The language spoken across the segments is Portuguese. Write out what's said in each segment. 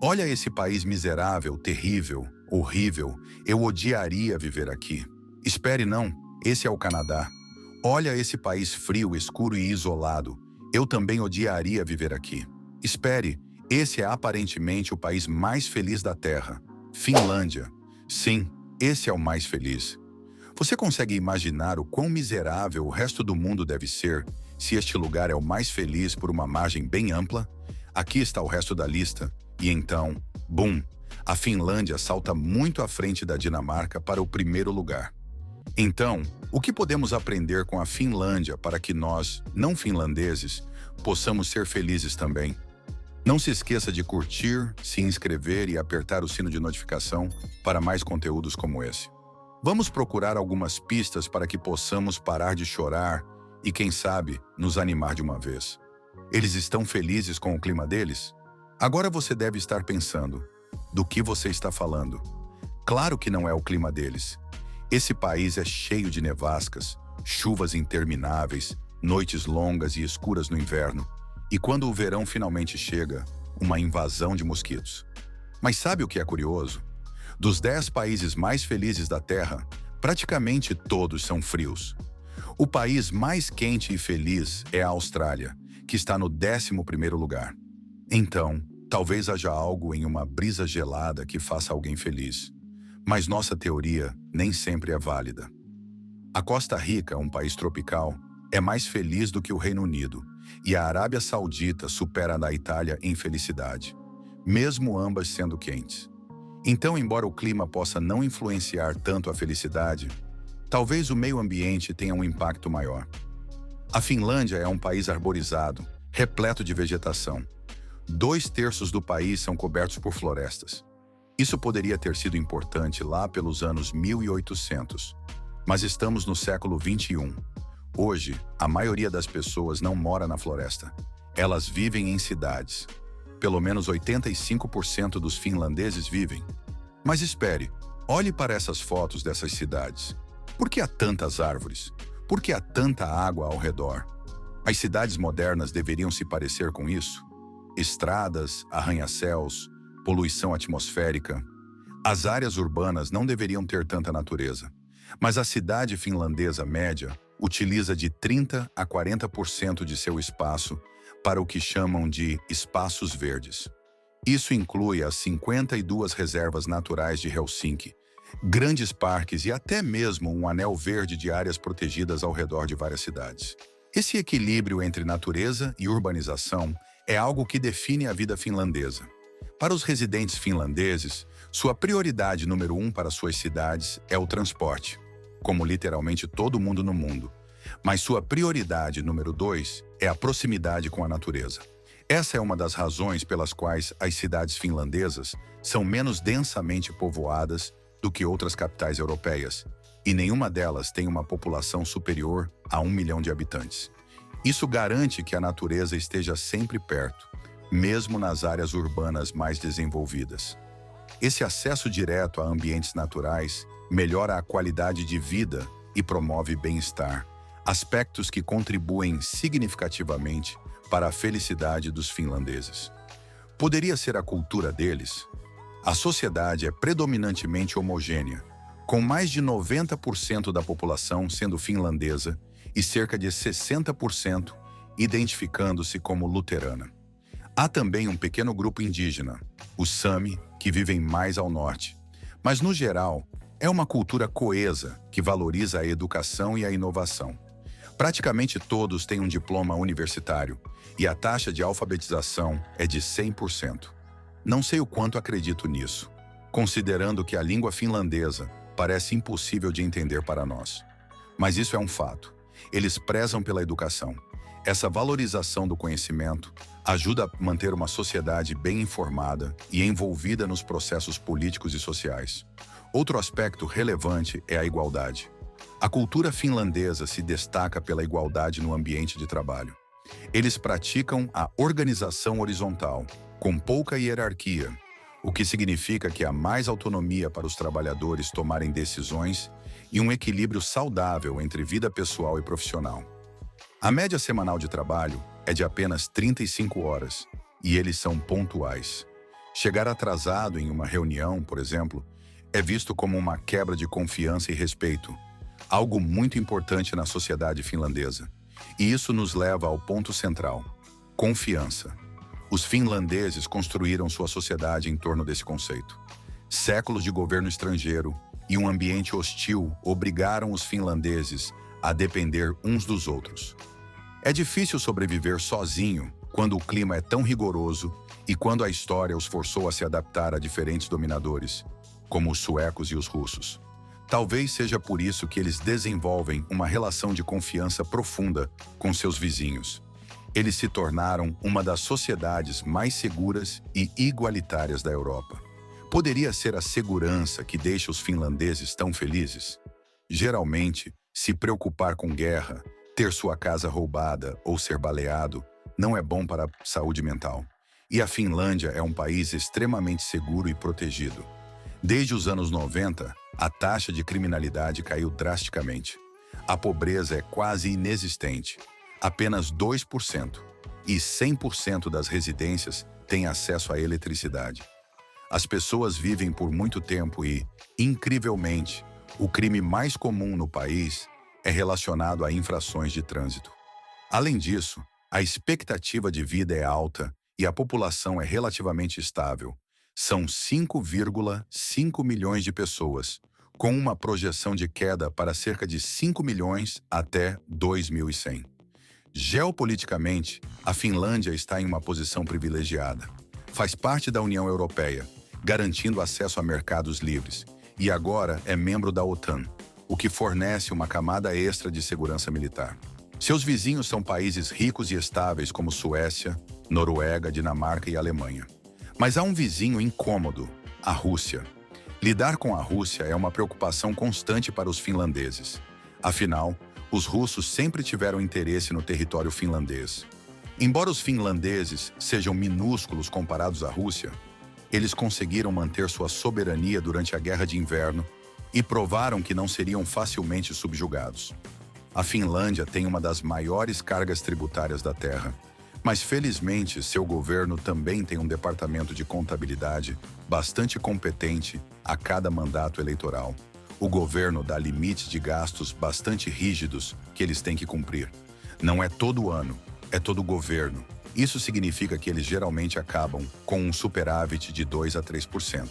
Olha esse país miserável, terrível, horrível. Eu odiaria viver aqui. Espere, não. Esse é o Canadá. Olha esse país frio, escuro e isolado. Eu também odiaria viver aqui. Espere, esse é aparentemente o país mais feliz da Terra. Finlândia. Sim, esse é o mais feliz. Você consegue imaginar o quão miserável o resto do mundo deve ser se este lugar é o mais feliz por uma margem bem ampla? Aqui está o resto da lista. E então, bum! A Finlândia salta muito à frente da Dinamarca para o primeiro lugar. Então, o que podemos aprender com a Finlândia para que nós, não finlandeses, possamos ser felizes também? Não se esqueça de curtir, se inscrever e apertar o sino de notificação para mais conteúdos como esse. Vamos procurar algumas pistas para que possamos parar de chorar e, quem sabe, nos animar de uma vez. Eles estão felizes com o clima deles? Agora você deve estar pensando, do que você está falando? Claro que não é o clima deles. Esse país é cheio de nevascas, chuvas intermináveis, noites longas e escuras no inverno, e quando o verão finalmente chega, uma invasão de mosquitos. Mas sabe o que é curioso? Dos 10 países mais felizes da Terra, praticamente todos são frios. O país mais quente e feliz é a Austrália, que está no 11º lugar. Então, talvez haja algo em uma brisa gelada que faça alguém feliz. Mas nossa teoria nem sempre é válida. A Costa Rica, um país tropical, é mais feliz do que o Reino Unido, e a Arábia Saudita supera a da Itália em felicidade, mesmo ambas sendo quentes. Então, embora o clima possa não influenciar tanto a felicidade, talvez o meio ambiente tenha um impacto maior. A Finlândia é um país arborizado, repleto de vegetação. 2/3 do país são cobertos por florestas. Isso poderia ter sido importante lá pelos anos 1800, mas estamos no século XXI. Hoje, a maioria das pessoas não mora na floresta. Elas vivem em cidades. Pelo menos 85% dos finlandeses vivem. Mas espere, olhe para essas fotos dessas cidades. Por que há tantas árvores? Por que há tanta água ao redor? As cidades modernas deveriam se parecer com isso? Estradas, arranha-céus, poluição atmosférica. As áreas urbanas não deveriam ter tanta natureza. Mas a cidade finlandesa média utiliza de 30% a 40% de seu espaço para o que chamam de espaços verdes. Isso inclui as 52 reservas naturais de Helsinki, grandes parques e até mesmo um anel verde de áreas protegidas ao redor de várias cidades. Esse equilíbrio entre natureza e urbanização é algo que define a vida finlandesa. Para os residentes finlandeses, sua prioridade número 1 para suas cidades é o transporte, como literalmente todo mundo no mundo. Mas sua prioridade número 2 é a proximidade com a natureza. Essa é uma das razões pelas quais as cidades finlandesas são menos densamente povoadas do que outras capitais europeias, e nenhuma delas tem uma população superior a 1 milhão de habitantes. Isso garante que a natureza esteja sempre perto, mesmo nas áreas urbanas mais desenvolvidas. Esse acesso direto a ambientes naturais melhora a qualidade de vida e promove bem-estar, aspectos que contribuem significativamente para a felicidade dos finlandeses. Poderia ser a cultura deles? A sociedade é predominantemente homogênea, com mais de 90% da população sendo finlandesa e cerca de 60% identificando-se como luterana. Há também um pequeno grupo indígena, os Sami, que vivem mais ao norte. Mas, no geral, é uma cultura coesa que valoriza a educação e a inovação. Praticamente todos têm um diploma universitário e a taxa de alfabetização é de 100%. Não sei o quanto acredito nisso, considerando que a língua finlandesa parece impossível de entender para nós. Mas isso é um fato. Eles prezam pela educação. Essa valorização do conhecimento ajuda a manter uma sociedade bem informada e envolvida nos processos políticos e sociais. Outro aspecto relevante é a igualdade. A cultura finlandesa se destaca pela igualdade no ambiente de trabalho. Eles praticam a organização horizontal, com pouca hierarquia, o que significa que há mais autonomia para os trabalhadores tomarem decisões e um equilíbrio saudável entre vida pessoal e profissional. A média semanal de trabalho é de apenas 35 horas, e eles são pontuais. Chegar atrasado em uma reunião, por exemplo, é visto como uma quebra de confiança e respeito, algo muito importante na sociedade finlandesa. E isso nos leva ao ponto central: confiança. Os finlandeses construíram sua sociedade em torno desse conceito. Séculos de governo estrangeiro e um ambiente hostil obrigaram os finlandeses a depender uns dos outros. É difícil sobreviver sozinho quando o clima é tão rigoroso e quando a história os forçou a se adaptar a diferentes dominadores, como os suecos e os russos. Talvez seja por isso que eles desenvolvem uma relação de confiança profunda com seus vizinhos. Eles se tornaram uma das sociedades mais seguras e igualitárias da Europa. Poderia ser a segurança que deixa os finlandeses tão felizes? Geralmente, se preocupar com guerra, ter sua casa roubada ou ser baleado não é bom para a saúde mental. E a Finlândia é um país extremamente seguro e protegido. Desde os anos 90, a taxa de criminalidade caiu drasticamente. A pobreza é quase inexistente, apenas 2%, e 100% das residências têm acesso à eletricidade. As pessoas vivem por muito tempo e, incrivelmente, o crime mais comum no país é relacionado a infrações de trânsito. Além disso, a expectativa de vida é alta e a população é relativamente estável. São 5,5 milhões de pessoas, com uma projeção de queda para cerca de 5 milhões até 2100. Geopoliticamente, a Finlândia está em uma posição privilegiada. Faz parte da União Europeia, garantindo acesso a mercados livres, e agora é membro da OTAN, o que fornece uma camada extra de segurança militar. Seus vizinhos são países ricos e estáveis como Suécia, Noruega, Dinamarca e Alemanha. Mas há um vizinho incômodo: a Rússia. Lidar com a Rússia é uma preocupação constante para os finlandeses. Afinal, os russos sempre tiveram interesse no território finlandês. Embora os finlandeses sejam minúsculos comparados à Rússia, eles conseguiram manter sua soberania durante a Guerra de Inverno e provaram que não seriam facilmente subjugados. A Finlândia tem uma das maiores cargas tributárias da Terra, mas felizmente seu governo também tem um departamento de contabilidade bastante competente a cada mandato eleitoral. O governo dá limites de gastos bastante rígidos que eles têm que cumprir. Não é todo ano, é todo governo. Isso significa que eles geralmente acabam com um superávit de 2 a 3%.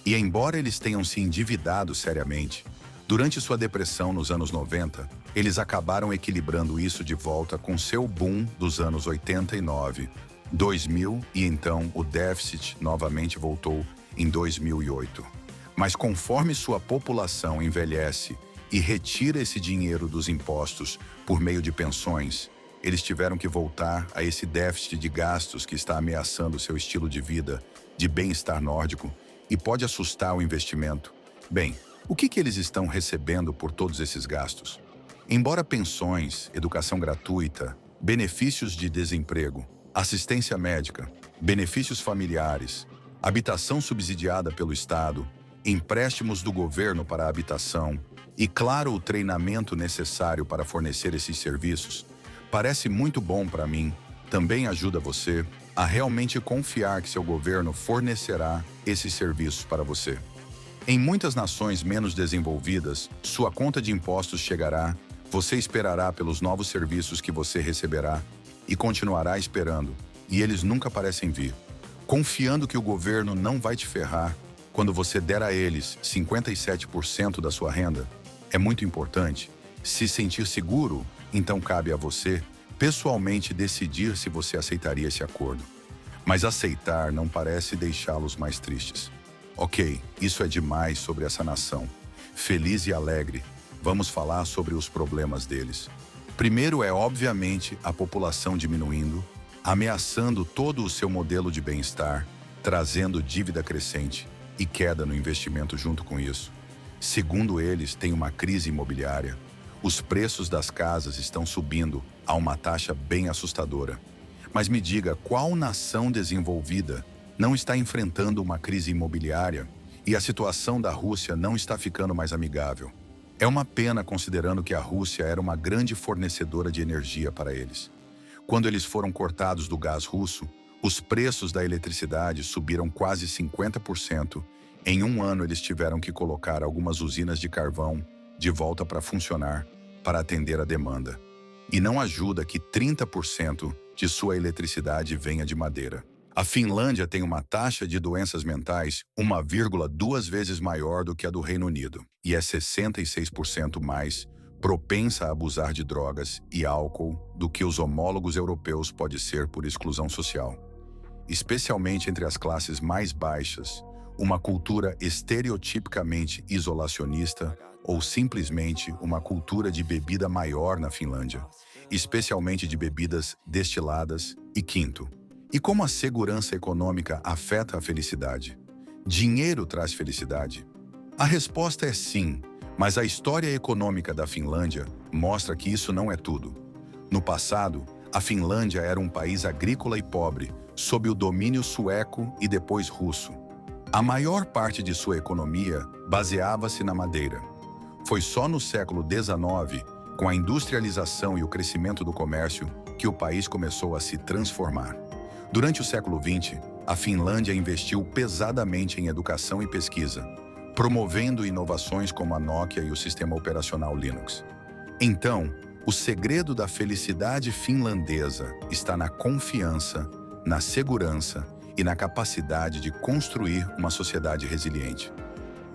E embora eles tenham se endividado seriamente, durante sua depressão nos anos 90, eles acabaram equilibrando isso de volta com seu boom dos anos 89, 2000 e então o déficit novamente voltou em 2008. Mas conforme sua população envelhece e retira esse dinheiro dos impostos por meio de pensões, eles tiveram que voltar a esse déficit de gastos que está ameaçando seu estilo de vida, de bem-estar nórdico, e pode assustar o investimento. Bem, o que eles estão recebendo por todos esses gastos? Embora pensões, educação gratuita, benefícios de desemprego, assistência médica, benefícios familiares, habitação subsidiada pelo Estado, empréstimos do governo para a habitação e, claro, o treinamento necessário para fornecer esses serviços, parece muito bom para mim, também ajuda você a realmente confiar que seu governo fornecerá esses serviços para você. Em muitas nações menos desenvolvidas, sua conta de impostos chegará, você esperará pelos novos serviços que você receberá e continuará esperando, e eles nunca parecem vir. Confiando que o governo não vai te ferrar quando você der a eles 57% da sua renda, é muito importante. Se sentir seguro, então cabe a você, pessoalmente, decidir se você aceitaria esse acordo. Mas aceitar não parece deixá-los mais tristes. Ok, isso é demais sobre essa nação. Feliz e alegre, vamos falar sobre os problemas deles. Primeiro é, obviamente, a população diminuindo, ameaçando todo o seu modelo de bem-estar, trazendo dívida crescente e queda no investimento junto com isso. Segundo eles, tem uma crise imobiliária. Os preços das casas estão subindo a uma taxa bem assustadora. Mas me diga, qual nação desenvolvida não está enfrentando uma crise imobiliária e a situação da Rússia não está ficando mais amigável? É uma pena considerando que a Rússia era uma grande fornecedora de energia para eles. Quando eles foram cortados do gás russo, Os preços da eletricidade subiram quase 50%. Em um ano, eles tiveram que colocar algumas usinas de carvão de volta para funcionar, para atender a demanda. E não ajuda que 30% de sua eletricidade venha de madeira. A Finlândia tem uma taxa de doenças mentais 1,2 vezes maior do que a do Reino Unido e é 66% mais propensa a abusar de drogas e álcool do que os homólogos europeus pode ser por exclusão social. Especialmente entre as classes mais baixas, uma cultura estereotipicamente isolacionista ou simplesmente uma cultura de bebida maior na Finlândia, especialmente de bebidas destiladas. E quinto, e como a segurança econômica afeta a felicidade? Dinheiro traz felicidade? A resposta é sim, mas a história econômica da Finlândia mostra que isso não é tudo. No passado, a Finlândia era um país agrícola e pobre, sob o domínio sueco e depois russo. A maior parte de sua economia baseava-se na madeira. Foi só no século XIX, com a industrialização e o crescimento do comércio, que o país começou a se transformar. Durante o século XX, a Finlândia investiu pesadamente em educação e pesquisa, promovendo inovações como a Nokia e o sistema operacional Linux. Então, o segredo da felicidade finlandesa está na confiança, na segurança e na capacidade de construir uma sociedade resiliente.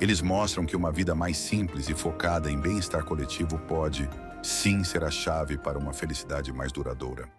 Eles mostram que uma vida mais simples e focada em bem-estar coletivo pode, sim, ser a chave para uma felicidade mais duradoura.